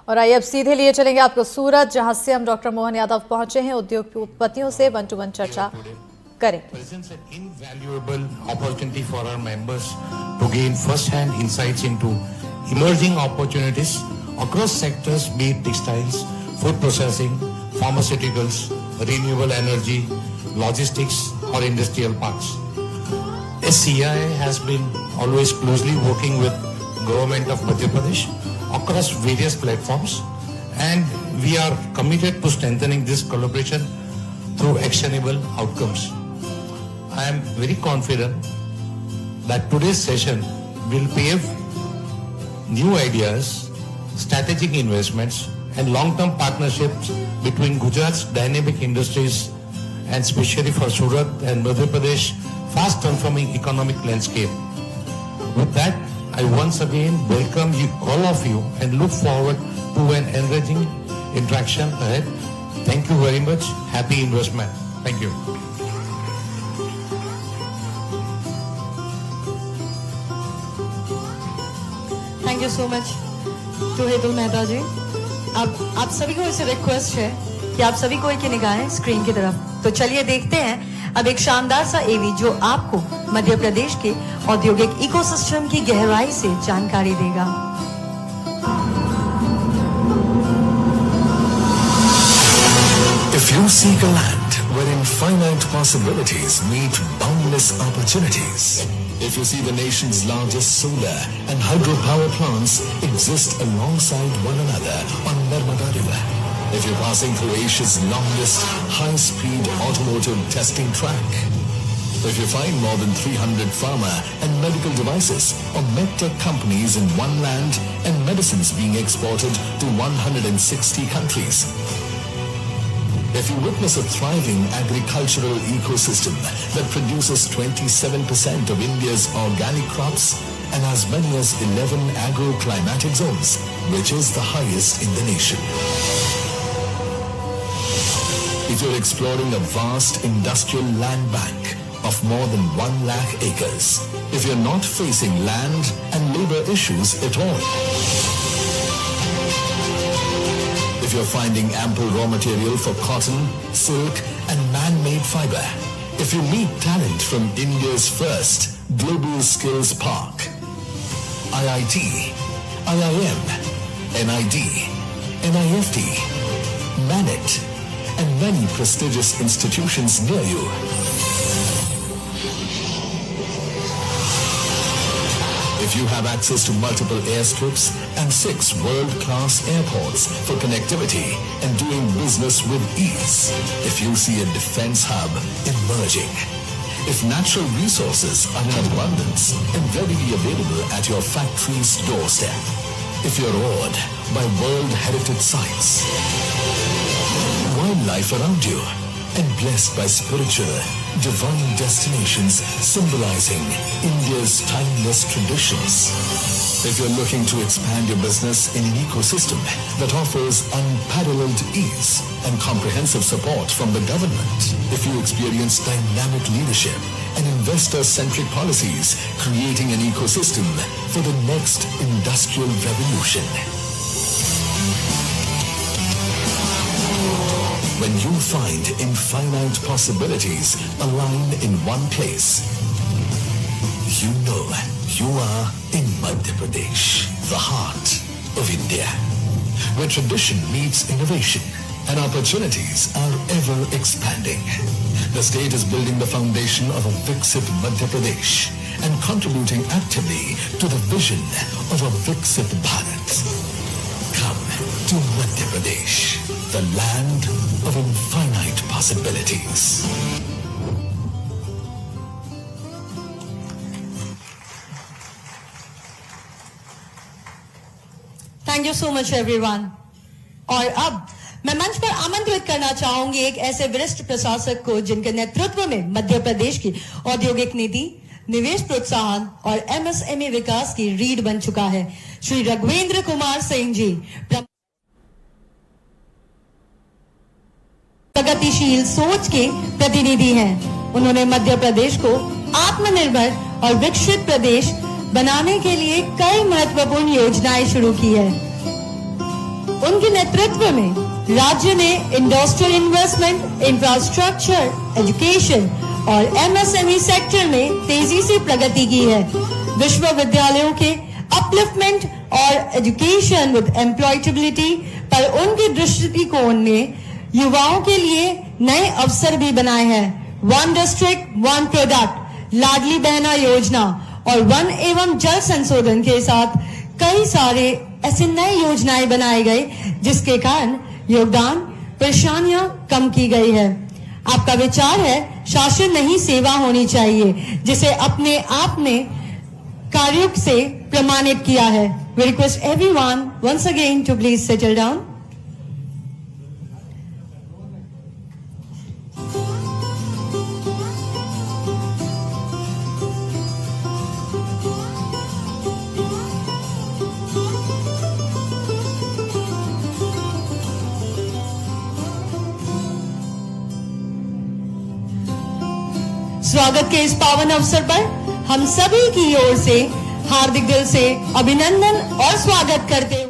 और आइए अब सीधे लिए चलेंगे आपको सूरत, जहां से हम डॉक्टर मोहन यादव पहुंचे हैं। उद्योगपतियों से 1-to-1 चर्चा करें। Presents an invaluable opportunity for our members to gain first-hand insights into emerging opportunities across sectors, be it textiles, food processing, pharmaceuticals, renewable energy, logistics, or industrial parks. SCI has been always closely working with Government of Madhya Pradesh across various platforms, and we are committed to strengthening this collaboration through actionable outcomes. I am very confident that today's session will pave new ideas, strategic investments, and long-term partnerships between Gujarat's dynamic industries and especially for Surat and Madhya Pradesh fast transforming economic landscape. With that, I once again welcome you, all of you, and look forward to an enriching interaction ahead. Thank you very much. Happy investment. Thank you. Thank you so much to Hetul Mehta जी। अब आप सभी को इसे request है कि आप सभी को एक निगाहें स्क्रीन की तरफ। तो चलिए देखते हैं अब एक शानदार सा एवी जो आपको मध्य प्रदेश के औद्योगिक इकोसिस्टम की गहराई से जानकारी देगा। If you seek a land wherein finite possibilities meet boundless opportunities, if you see the nation's largest solar and hydropower plants exist alongside one another on Narmada River, if you're passing through Asia's longest high-speed automotive testing track, if you find more than 300 pharma and medical devices or medtech companies in one land and medicines being exported to 160 countries, if you witness a thriving agricultural ecosystem that produces 27% of India's organic crops and as many as 11 agroclimatic zones, which is the highest in the nation. If you're exploring a vast industrial land bank of more than 1 lakh acres, if you're not facing land and labor issues at all, if you're finding ample raw material for cotton, silk and man-made fiber, if you meet talent from India's first Global Skills Park, IIT, IIM, NID, NIFT, MANET, and many prestigious institutions near you, if you have access to multiple airstrips and 6 world-class airports for connectivity and doing business with ease, if you see a defense hub emerging, if natural resources are in abundance and readily available at your factory's doorstep, if you're awed by World Heritage Sites, wildlife around you, and blessed by spiritual, divine destinations symbolizing India's timeless traditions. If you're looking to expand your business in an ecosystem that offers unparalleled ease and comprehensive support from the government, if you experience dynamic leadership and investor-centric policies creating an ecosystem for the next industrial revolution, when you find infinite possibilities aligned in one place, you know you are in Madhya Pradesh, the heart of India, where tradition meets innovation and opportunities are ever expanding. The state is building the foundation of a Viksit Madhya Pradesh and contributing actively to the vision of a Viksit Bharat. Come to Madhya Pradesh, the land of infinite possibilities. Thank you so much everyone. और अब मैं मंच पर आमंत्रित करना चाहूंगी एक ऐसे वरिष्ठ प्रशासक को जिनके नेतृत्व में मध्य प्रदेश की औद्योगिक नीति, निवेश प्रोत्साहन और MSME विकास की रीढ़ बन चुका है। श्री राघवेंद्र कुमार सिंह जी प्रगतिशील सोच के प्रतिनिधि हैं। उन्होंने मध्य प्रदेश को आत्मनिर्भर और विकसित प्रदेश बनाने के लिए कई महत्वपूर्ण योजनाएं शुरू की है। उनके नेतृत्व में राज्य ने इंडस्ट्रियल इन्वेस्टमेंट, इंफ्रास्ट्रक्चर, एजुकेशन और एमएसएमई सेक्टर में तेजी से प्रगति की है। विश्वविद्यालयों के अपलिफ्टमेंट और एजुकेशन विद एम्प्लॉयबिलिटी पर उनके दृष्टिकोण ने युवाओं के लिए नए अवसर भी बनाए हैं। One district one product, Ladli Behna योजना और वन एवं जल संशोधन के साथ कई सारे ऐसे नए योजनाएं बनाए गए जिसके कारण योगदान परेशानियां कम की गई है। आपका विचार है शासन नहीं सेवा होनी चाहिए, जिसे अपने आप ने कार्यों से प्रमाणित किया है। We request everyone once again to please settle down. स्वागत के इस पावन अवसर पर हम सभी की ओर से हार्दिक दिल से अभिनंदन और स्वागत करते हैं।